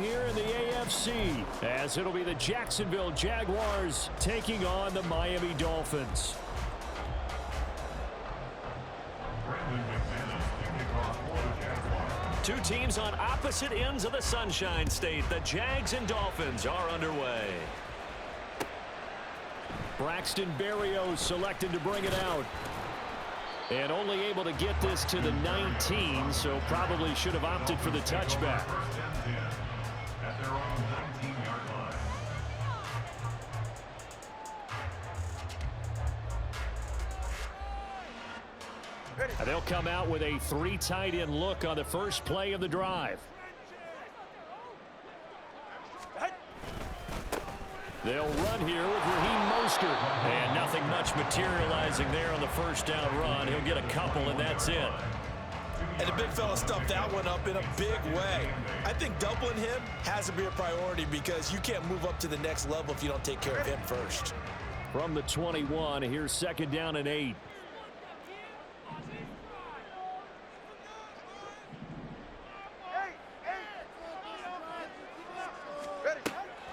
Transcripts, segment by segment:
here in the AFC, as it'll be the Jacksonville Jaguars taking on the Miami Dolphins. Two teams on opposite ends of the Sunshine State. The Jags and Dolphins are underway. Braxton Berrios selected to bring it out. And only able to get this to the 19, so probably should have opted for the touchback. They'll come out with a 3 tight end look on the first play of the drive. They'll run here with Raheem Mostert. And nothing much materializing there on the first down run. He'll get a couple, and that's it. And the big fella stuffed that one up in a big way. I think doubling him has to be a priority because you can't move up to the next level if you don't take care of him first. From the 21, here's 2nd down and 8.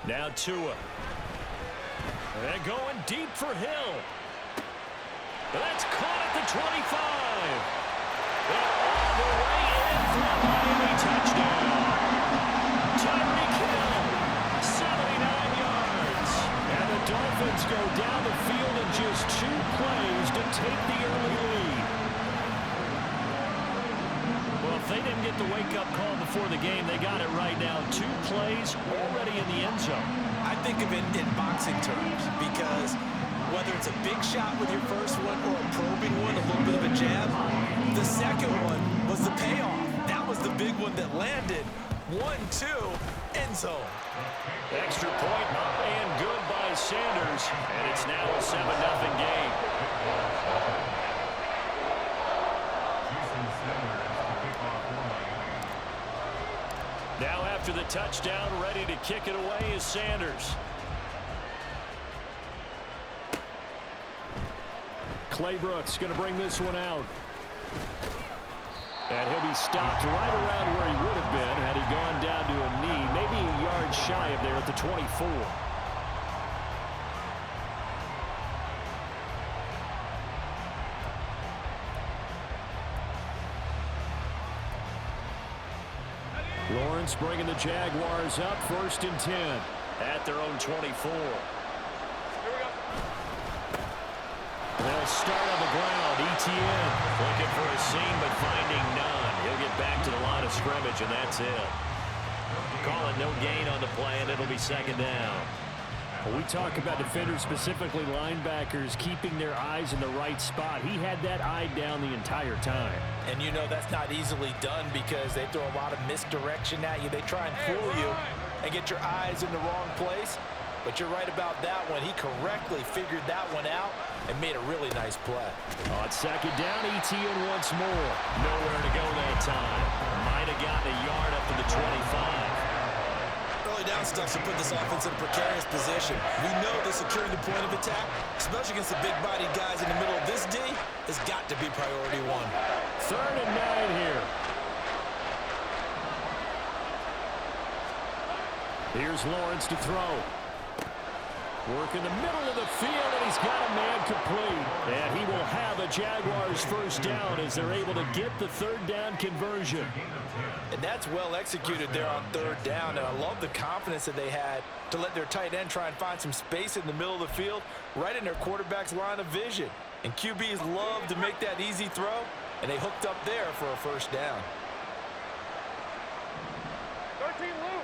Now Tua. They're going deep for Hill. That's caught at the 25. They're all the way in for a Miami touchdown. Tyreek Hill, 79 yards. And the Dolphins go down the field in just 2 plays to take the early lead. Well, if they didn't get the wake-up call before the game, they got it right now. 2 plays already in the end zone. I think of it in boxing terms because whether it's a big shot with your first one or a probing one, a little bit of a jab, the second one was the payoff. That was the big one that landed. 1-2, end zone. Extra point up and good by Sanders, and it's now a 7-0 game. Now after the touchdown, ready to kick it away is Sanders. Clay Brooks going to bring this one out. And he'll be stopped right around where he would have been had he gone down to a knee, maybe a yard shy of there at the 24. Lawrence bringing the Jaguars up, 1st and 10 at their own 24. They'll start on the ground. ETN looking for a seam but finding none. He'll get back to the line of scrimmage, and that's it. Call it no gain on the play, and it'll be 2nd down. When we talk about defenders, specifically linebackers, keeping their eyes in the right spot, he had that eye down the entire time. And you know that's not easily done because they throw a lot of misdirection at you. They try and fool you and get your eyes in the wrong place. But you're right about that one. He correctly figured that one out and made a really nice play. On 2nd down, ETN once more. Nowhere to go that time. Might have gotten a yard up to the 25. Early down stuff to put this offense in a precarious position. We know that securing the point of attack, especially against the big-bodied guys in the middle of this D, has got to be priority 1. 3rd and 9 here. Here's Lawrence to throw. Work in the middle of the field, and he's got a man complete. And he will have a Jaguars 1st down as they're able to get the 3rd down conversion. And that's well executed there on 3rd down. And I love the confidence that they had to let their tight end try and find some space in the middle of the field, right in their quarterback's line of vision. And QBs love to make that easy throw, and they hooked up there for a 1st down. 13, Lou.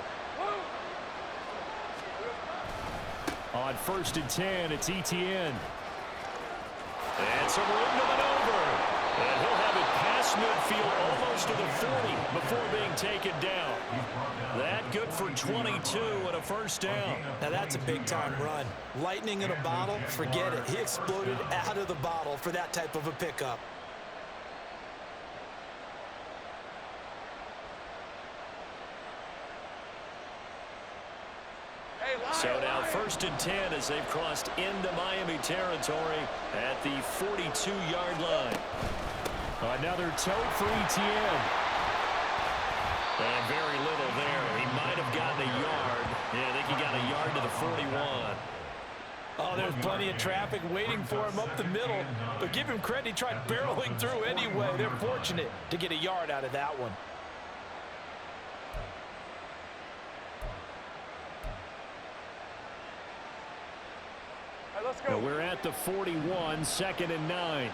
On 1st and 10, it's ETN. And some room to maneuver. And he'll have it past midfield almost to the 40 before being taken down. That good for 22 and a 1st down. Now that's a big-time run. Lightning in a bottle, forget it. He exploded out of the bottle for that type of a pickup. So now 1st and 10 as they've crossed into Miami territory at the 42-yard line. Another tote for ETN. And very little there. He might have gotten 41. Oh, there's plenty of traffic waiting for him up the middle. But give him credit, he tried barreling through anyway. They're fortunate to get a yard out of that one. Hey, let's go. Now we're at the 41, 2nd and 9.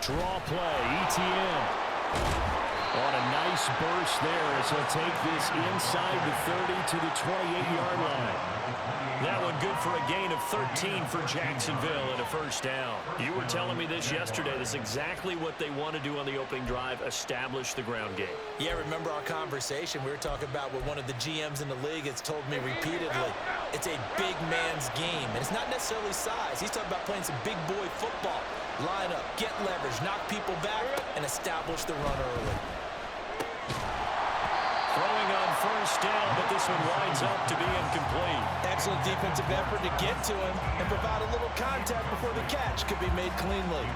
Draw play, ETN. On a nice burst there as he'll take this inside the 30 to the 28-yard line. That one good for a gain of 13 for Jacksonville and a first down. You were telling me this yesterday. This is exactly what they want to do on the opening drive, establish the ground game. Yeah, remember our conversation we were talking about with one of the GMs in the league has told me repeatedly, it's a big man's game. And it's not necessarily size. He's talking about playing some big boy football. Line up, get leverage, knock people back, and establish the run early. Throwing on first down, but this one winds up to be incomplete. Excellent defensive effort to get to him and provide a little contact before the catch could be made cleanly.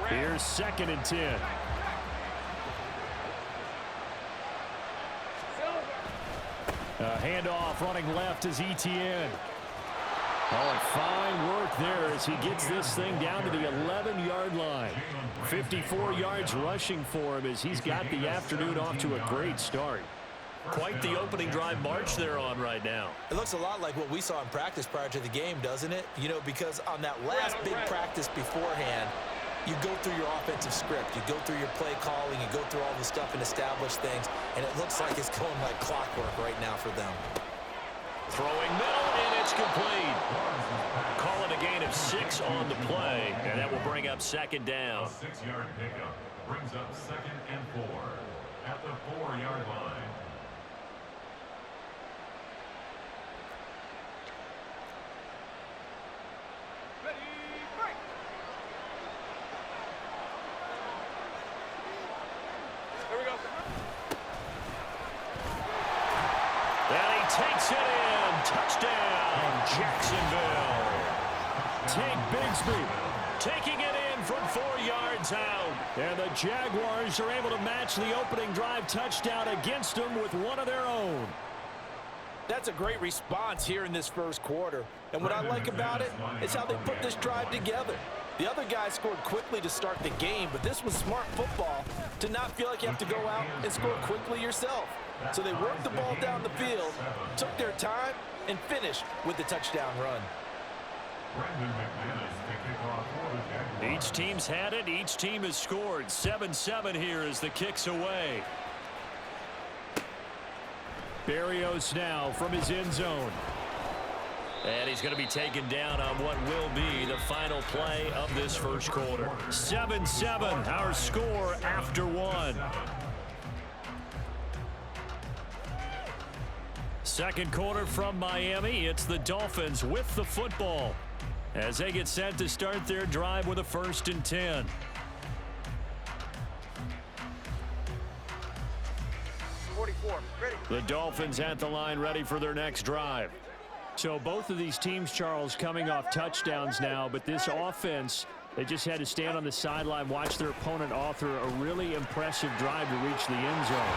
Here's 2nd and 10. Handoff running left is ETN. Oh, fine work there as he gets this thing down to the 11-yard line. 54 yards rushing for him as he's got the afternoon off to a great start. Quite the opening drive march they're on right now. It looks a lot like what we saw in practice prior to the game, doesn't it? You know, because on that last big practice beforehand, you go through your offensive script, you go through your play calling, you go through all the stuff and establish things, and it looks like it's going like clockwork right now for them. Throwing middle, and it's complete. Call it a gain of 6 on the play, and that will bring up 2nd down. A 6-yard pickup brings up 2nd and 4 at the 4-yard line. Takes it in. Touchdown, Jacksonville. Tank Bigsby Taking it in from 4 yards out. and the Jaguars are able to match the opening drive touchdown against them with one of their own. That's a great response here in this first quarter. And what I like about it is how they put this drive together. The other guys scored quickly to start the game, but this was smart football to not feel like you have to go out and score quickly yourself. So they worked the ball down the field, took their time, and finished with the touchdown run. Each team's had it. Each team has scored. 7-7 here as the kick's away. Berrios now from his end zone. And he's going to be taken down on what will be the final play of this first quarter. 7-7, our score after one. Second quarter from Miami. It's the Dolphins with the football as they get set to start their drive with a 1st and 10. The Dolphins at the line ready for their next drive. So both of these teams, Charles, coming off touchdowns now, but this offense, they just had to stand on the sideline, watch their opponent author a really impressive drive to reach the end zone.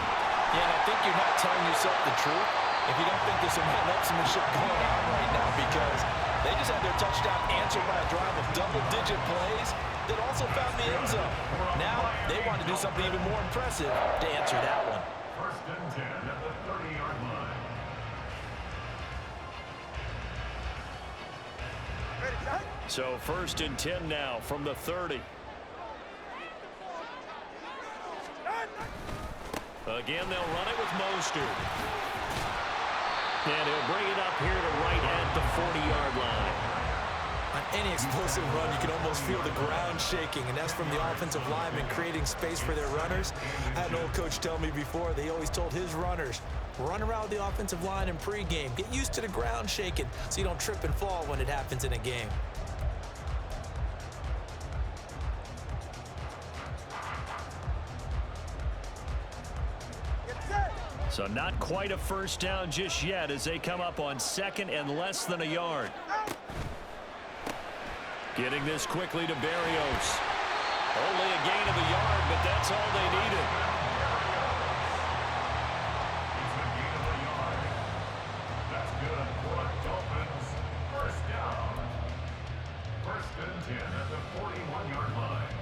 Yeah, and I think you're not telling yourself the truth if you don't think there's some upsmanship going on right now, because they just had their touchdown answered by a drive of double-digit plays that also found the end zone. Now they want to do something even more impressive to answer that one. 1st and 10 at the 30-yard line. So 1st and 10 now from the 30. Again, they'll run it with Mostert. And he'll bring it up here to right at the 40-yard line. On any explosive run, you can almost feel the ground shaking, and that's from the offensive linemen creating space for their runners. I had an old coach tell me before, they always told his runners, run around the offensive line in pregame. Get used to the ground shaking so you don't trip and fall when it happens in a game. So not quite a first down just yet as they come up on 2nd and less than a yard. Getting this quickly to Berrios. Only a gain of a yard, but but that's all they needed. It's a gain of a yard. That's good for the Dolphins. First down. First and 10 at the 41-yard line.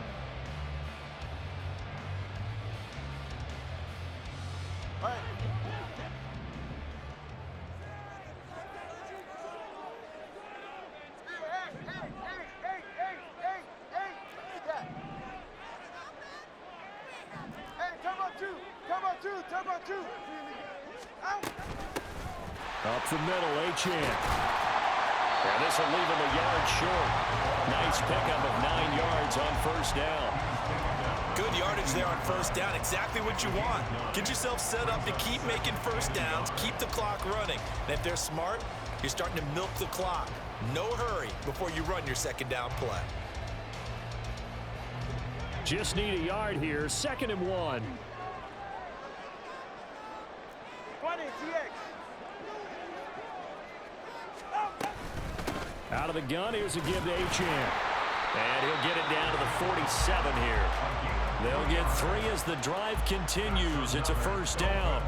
Up the middle, H.N. And this will leave him a yard short. Nice pickup of 9 yards on first down. Good yardage there on first down. Exactly what you want. Get yourself set up to keep making first downs, keep the clock running. And if they're smart, you're starting to milk the clock. No hurry before you run your second down play. Just need a yard here. 2nd and 1. 20, TX. Out of the gun, here's a give to H.N. And he'll get it down to the 47 here. They'll get 3 as the drive continues. It's a first down.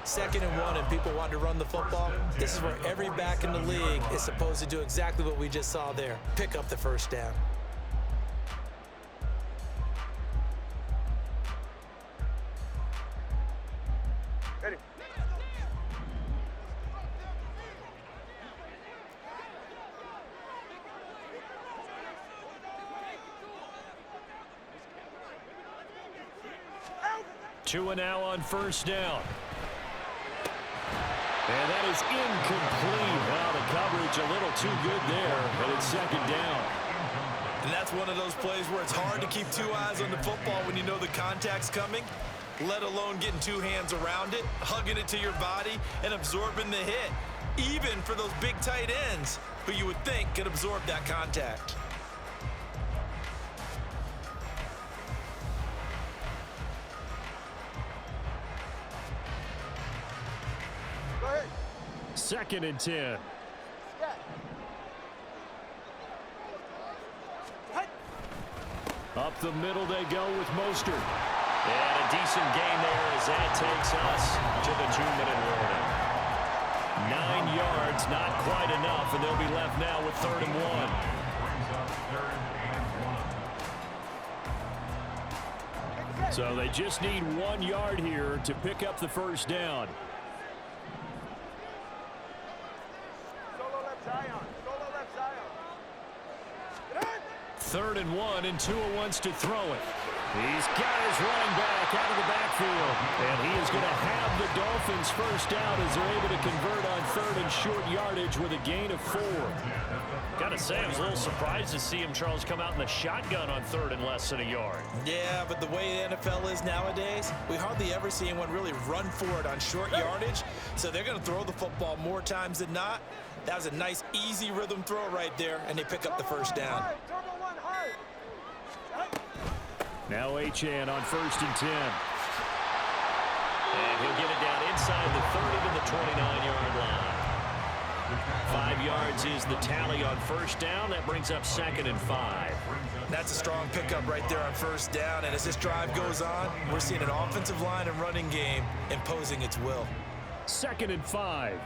2nd and 1 and people want to run the football. This is where every back in the league is supposed to do exactly what we just saw there. Pick up the first down. Ready. Tua now on first down. And that is incomplete. Well, the coverage a little too good there, but it's 2nd down. And that's one of those plays where it's hard to keep 2 eyes on the football when you know the contact's coming, let alone getting 2 hands around it, hugging it to your body, and absorbing the hit, even for those big tight ends who you would think could absorb that contact. Go ahead. 2nd and 10. Up the middle they go with Mostert. And a decent gain there as that takes us to the 2-minute warning. 9 yards, not quite enough, and they'll be left now with 3rd and 1. Brings up 3rd and 1. So they just need 1 yard here to pick up the first down. Solo left Zion. Solo left Zion. 3rd and 1, and Tua wants to throw it. He's got his running back out of the backfield, and he is going to have the Dolphins first down as they're able to convert on 3rd and short yardage with a gain of 4. Got to say, I was a little surprised to see him, Charles, come out in the shotgun on 3rd and less than a yard. Yeah, but the way the NFL is nowadays, we hardly ever see anyone really run for it on short yardage, so they're going to throw the football more times than not. That was a nice, easy rhythm throw right there, and they pick up the first down. Turbo 1 high. Now H.N. on 1st and 10. And he'll get it down inside the 30 to the 29-yard line. 5 yards is the tally on first down. That brings up 2nd and 5. That's a strong pickup right there on first down, and as this drive goes on, we're seeing an offensive line and running game imposing its will. 2nd and 5.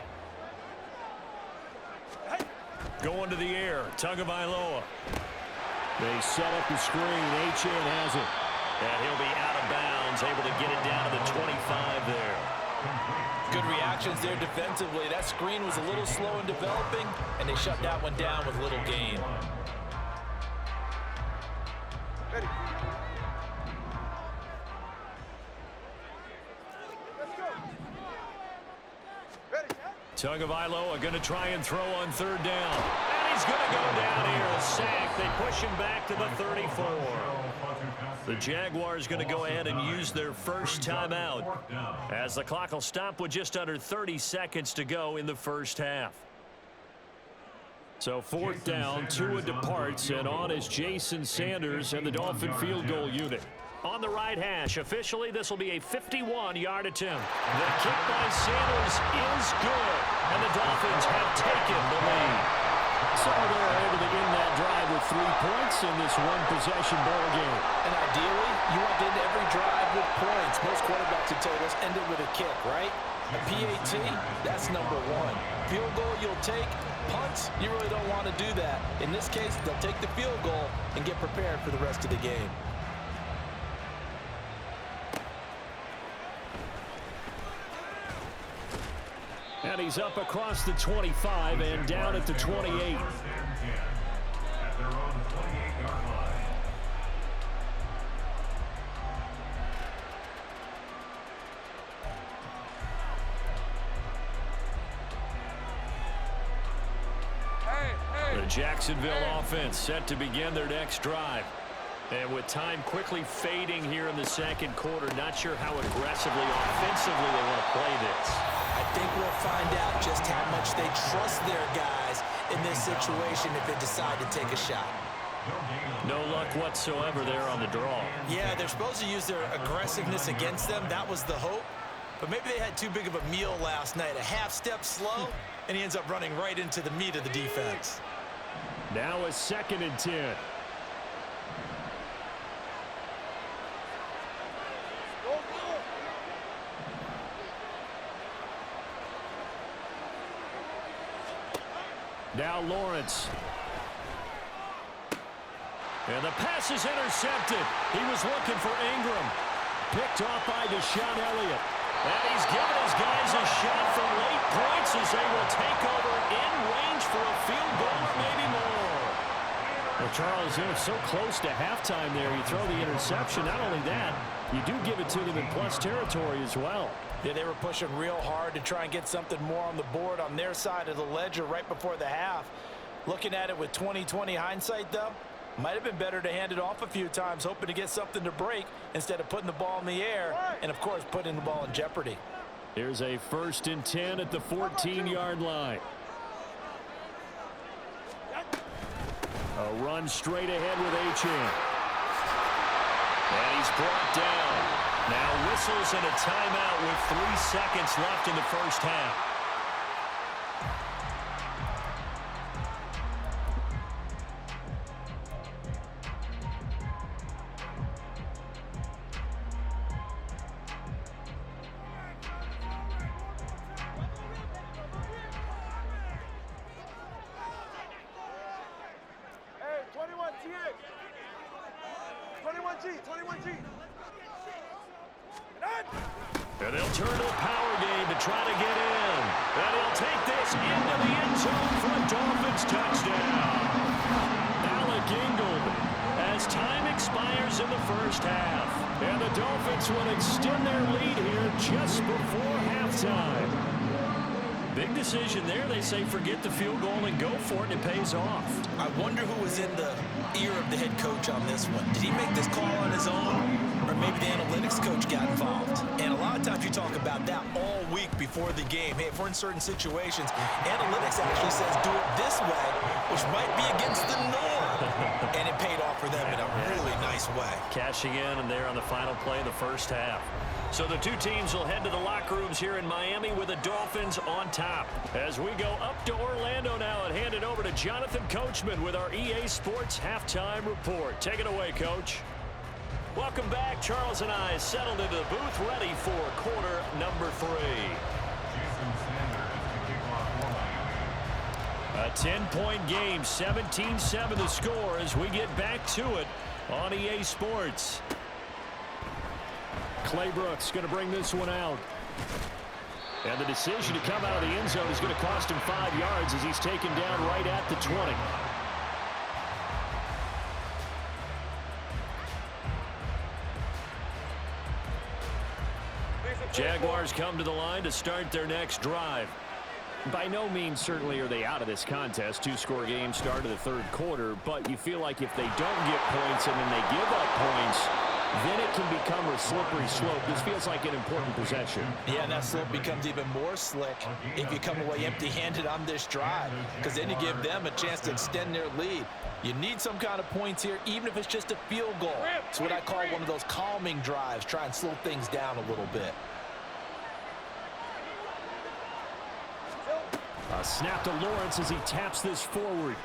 Going to the air, Tagovailoa. They set up the screen. H.N. has it. And he'll be out of bounds, able to get it down to the 25 there. Good reactions there defensively. That screen was a little slow in developing, and they shut that one down with little gain. Ready. Let's go. Ready. Tagovailoa going to try and throw on 3rd down. And he's going to go down here. A sack. They push him back to the 34. The Jaguars going to go ahead and use their first timeout as the clock will stop with just under 30 seconds to go in the first half. So 4th down, Tua departs, and on is Jason Sanders and the Dolphin field goal unit. On the right hash, officially this will be a 51-yard attempt. The kick by Sanders is good, and the Dolphins have taken the lead. So they're able to end that drive with 3 points in this one-possession ball game. And ideally, you want to end every quarterbacks who tell you let's end it with a kick, right? A PAT, that's number one. Field goal you'll take. Punts, you really don't want to do that. In this case, they'll take the field goal and get prepared for the rest of the game. And he's up across the 25 and down at the 28. At their own 28-yard line. The Jacksonville offense set to begin their next drive. And with time quickly fading here in the second quarter, not sure how aggressively, offensively they want to play this. I think we'll find out just how much they trust their guys in this situation if they decide to take a shot. No luck whatsoever there on the draw. Yeah, they're supposed to use their aggressiveness against them. That was the hope. But maybe they had too big of a meal last night. A half step slow, and he ends up running right into the meat of the defense. Now a 2nd and 10. Now Lawrence. And the pass is intercepted. He was looking for Ingram. Picked off by Deshaun Elliott. And he's given his guys a shot for late points as they will take over in range for a field goal or maybe more. Well, Charles, they're so close to halftime there. You throw the interception. Not only that, you do give it to them in plus territory as well. Yeah, they were pushing real hard to try and get something more on the board on their side of the ledger right before the half. Looking at it with 20/20 hindsight, though, might have been better to hand it off a few times, hoping to get something to break instead of putting the ball in the air and, of course, putting the ball in jeopardy. Here's a 1st and 10 at the 14-yard line. A run straight ahead with Achane. And he's brought down. Now whistles and a timeout with 3 seconds left in the first half. Hey, 21G. 21G. 21G. And they'll turn to a power game to try to get in. And he'll take this into the end zone for a Dolphins touchdown. Alec Ingold as time expires in the first half. And the Dolphins will extend their lead here just before halftime. Big decision there. They say forget the field goal and go for it, and it pays off. I wonder who was in the ear of the head coach on this one. Did he make this call on his own, or maybe the analytics coach got involved? And a lot of times you talk about that all week before the game. Hey, if we're in certain situations, analytics actually says do it this way, which might be against the norm. And it paid off for them in a really nice way. Cashing in and there on the final play of the first half. So the two teams will head to the locker rooms here in Miami with the Dolphins on top. As we go up to Orlando now and hand it over to Jonathan Coachman with our EA Sports Halftime Report. Take it away, Coach. Welcome back. Charles and I settled into the booth ready for quarter number 3. A 10-point game, 17-7 the score as we get back to it on EA Sports. Clay Brooks going to bring this one out. And the decision to come out of the end zone is going to cost him 5 yards as he's taken down right at the 20. Jaguars come to the line to start their next drive. By no means certainly are they out of this contest. 2-score game start of the third quarter, but you feel like if they don't get points and then they give up points, then it can become a slippery slope. This feels like an important possession. Yeah, and that slope becomes even more slick if you come away empty-handed on this drive, because then you give them a chance to extend their lead. You need some kind of points here, even if it's just a field goal. It's what I call one of those calming drives, try and slow things down a little bit. A snap to Lawrence as he taps this forward.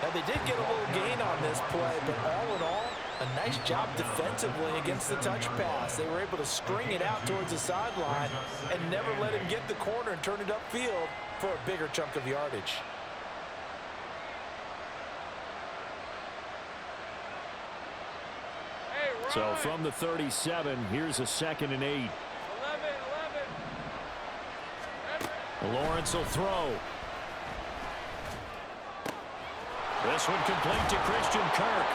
Now, they did get a little gain on this play, but all in all, A nice job defensively against the touch pass. They were able to string it out towards the sideline and never let him get the corner and turn it upfield for a bigger chunk of yardage. So from the 37, here's a 2nd and 8. 11. Lawrence will throw. This one complete to Christian Kirk.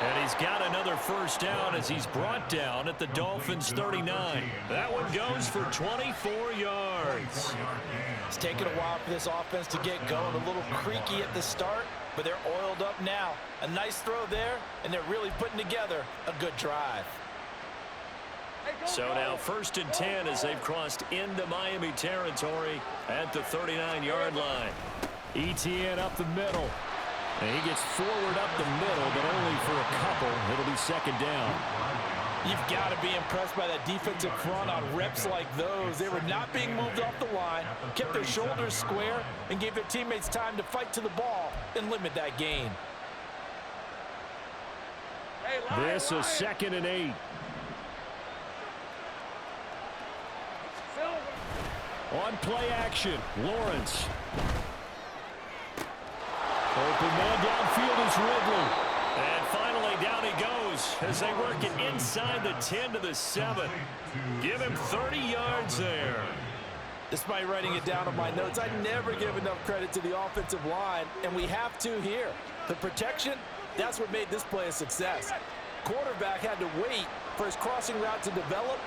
And he's got another first down as he's brought down at the Dolphins' 39. That one goes for 24 yards. It's taken a while for this offense to get going. A little creaky at the start, but they're oiled up now. A nice throw there, and they're really putting together a good drive. So now 1st and 10 as they've crossed into Miami territory at the 39-yard line. Etienne up the middle. And he gets forward up the middle, but only for a couple. It'll be 2nd down. You've got to be impressed by that defensive front on reps like those. They were not being moved off the line, kept their shoulders square, and gave their teammates time to fight to the ball and limit that gain. This is 2nd and 8. On play action, Lawrence. Open man downfield is Ridley. And finally down he goes as they work it inside the 10 to the 7. Give him 30 yards there. Despite writing it down on my notes, I never give enough credit to the offensive line, and we have to here. The protection, that's what made this play a success. Quarterback had to wait for his crossing route to develop,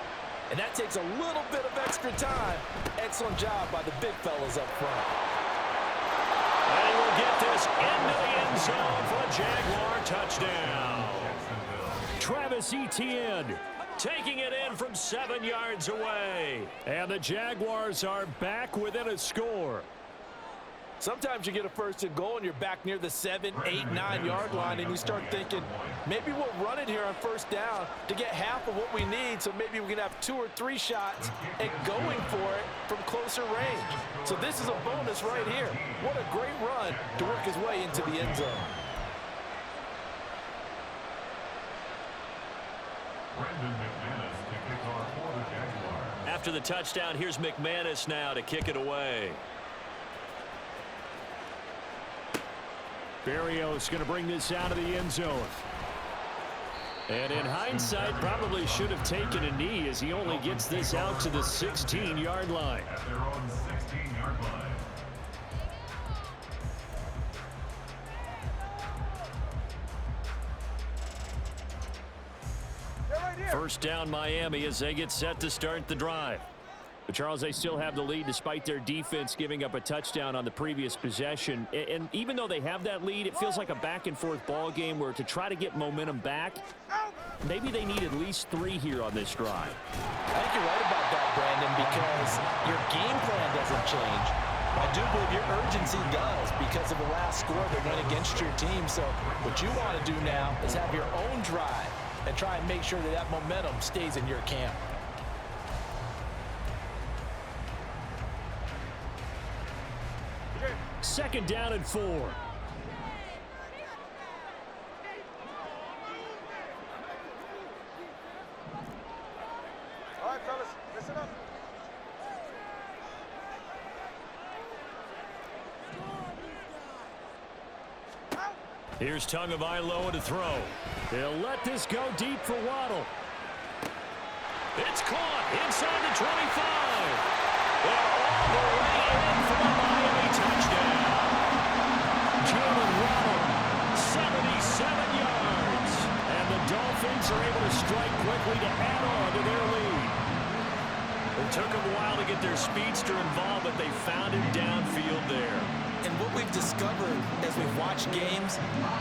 and that takes a little bit of extra time. Excellent job by the big fellas up front. And he will get this into the end zone for a Jaguar touchdown. Travis Etienne taking it in from 7 yards away. And the Jaguars are back within a score. Sometimes you get a 1st and goal and you're back near the 7, 8, 9 yard line and you start thinking, maybe we'll run it here on 1st down to get half of what we need, so maybe we can have 2 or 3 shots at going for it from closer range. So this is a bonus right here. What a great run to work his way into the end zone. After the touchdown, here's McManus now to kick it away. Berrios going to bring this out of the end zone. And in hindsight, probably should have taken a knee as he only gets this out to the 16-yard line. At their own 16-yard line. First down Miami as they get set to start the drive. But Charles, they still have the lead despite their defense giving up a touchdown on the previous possession. And even though they have that lead, it feels like a back-and-forth ball game where to try to get momentum back, maybe they need at least 3 here on this drive. I think you're right about that, Brandon, because your game plan doesn't change. I do believe your urgency does because of the last score that went against your team. So what you want to do now is have your own drive and try and make sure that that momentum stays in your camp. Second down and 4. All right, fellas, listen up. Here's Tagovailoa to throw. They'll let this go deep for Waddle. It's caught inside the 25. They're all the way in for the Miami touchdown. Jalen Waddle, 77 yards. And the Dolphins are able to strike quickly to add on to their lead. It took them a while to get their speedster involved, but they found him downfield there. And what we've discovered as we've watched games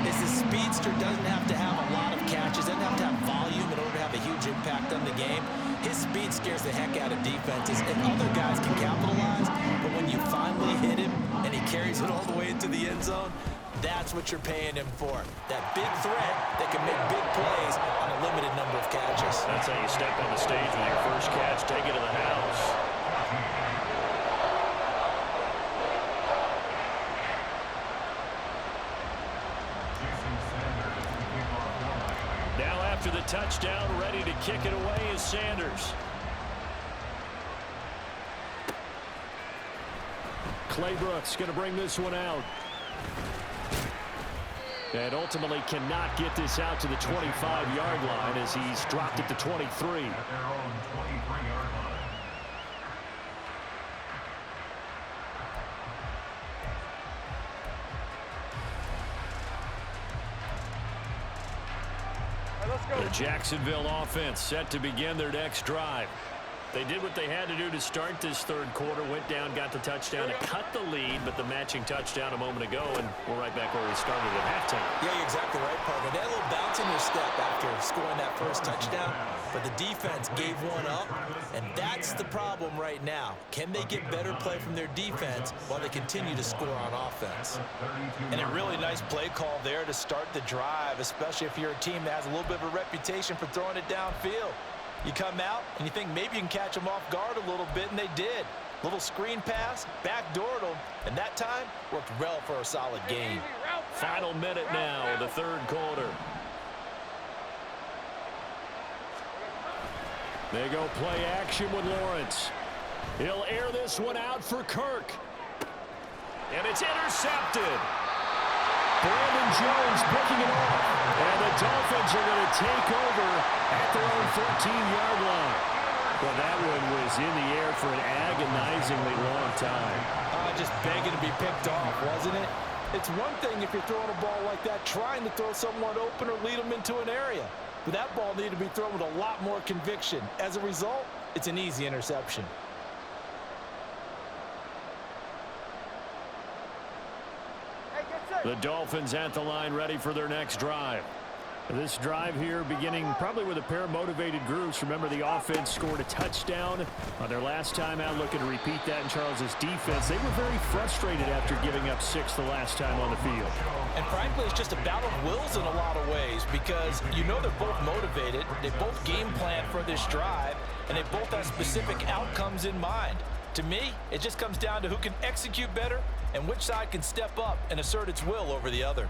is the speedster doesn't have to have a lot of catches, doesn't have to have volume in order to have a huge impact on the game. His speed scares the heck out of defenses, and other guys can capitalize, but when you finally hit him and he carries it all the way into the end zone, that's what you're paying him for. That big threat that can make big plays on a limited number of catches. That's how you step on the stage with your first catch, take it to the house. Now after the touchdown, ready to kick it away is Sanders. Clay Brooks going to bring this one out. And ultimately cannot get this out to the 25-yard line as he's dropped at the 23. At their own 23-yard line. The Jacksonville offense set to begin their next drive. They did what they had to do to start this third quarter, went down, got the touchdown to cut the lead, but the matching touchdown a moment ago, and we're right back where we started at halftime. Yeah, you're exactly right, partner. They had a little bounce in their step after scoring that first touchdown, but the defense gave one up, and that's the problem right now. Can they get better play from their defense while they continue to score on offense? And a really nice play call there to start the drive, especially if you're a team that has a little bit of a reputation for throwing it downfield. You come out and you think maybe you can catch them off guard a little bit, and they did. Little screen pass, backdoored them, and that time worked well for a solid gain. Final minute now of the third quarter. They go play action with Lawrence. He'll air this one out for Kirk. And it's intercepted. Brandon Jones picking it off. And the Dolphins are going to take over at their own 14-yard line. Well, that one was in the air for an agonizingly long time. Just begging to be picked off, wasn't it? It's one thing if you're throwing a ball like that, trying to throw someone open or lead them into an area. But that ball needed to be thrown with a lot more conviction. As a result, it's an easy interception. The Dolphins at the line, ready for their next drive. This drive here beginning probably with a pair of motivated groups. Remember, the offense scored a touchdown on their last time out, looking to repeat that in Charles's defense. They were very frustrated after giving up 6 the last time on the field. And frankly, it's just a battle of wills in a lot of ways, because you know they're both motivated, they both game plan for this drive, and they both have specific outcomes in mind. To me, it just comes down to who can execute better and which side can step up and assert its will over the other.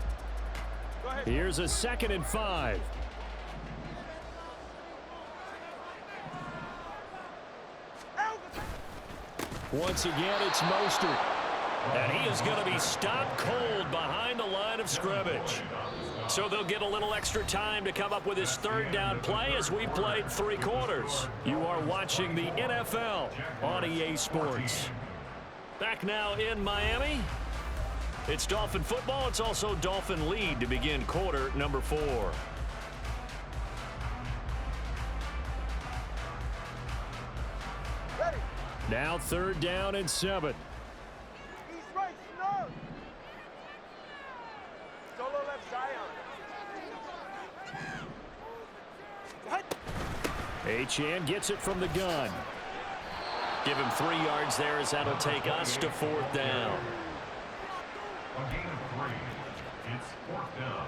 Here's a 2nd and 5. Once again, it's Mostert. And he is going to be stopped cold behind the line of scrimmage. So they'll get a little extra time to come up with his third down play as we played 3 quarters. You are watching the NFL on EA Sports. Back now in Miami. It's Dolphin football. It's also Dolphin lead to begin quarter number 4. Ready. Now 3rd down and 7. East right, snug. Solo left, Zion. Achane gets it from the gun. Give him 3 yards there as that'll take us to 4th down. A gain of 3. It's 4th down.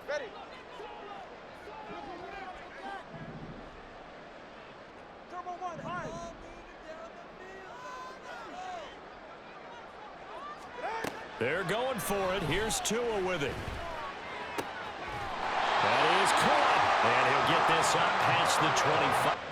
Ready. Turbo 1, high. They're going for it. Here's Tua with it. That is caught. And he'll get this up past the 25.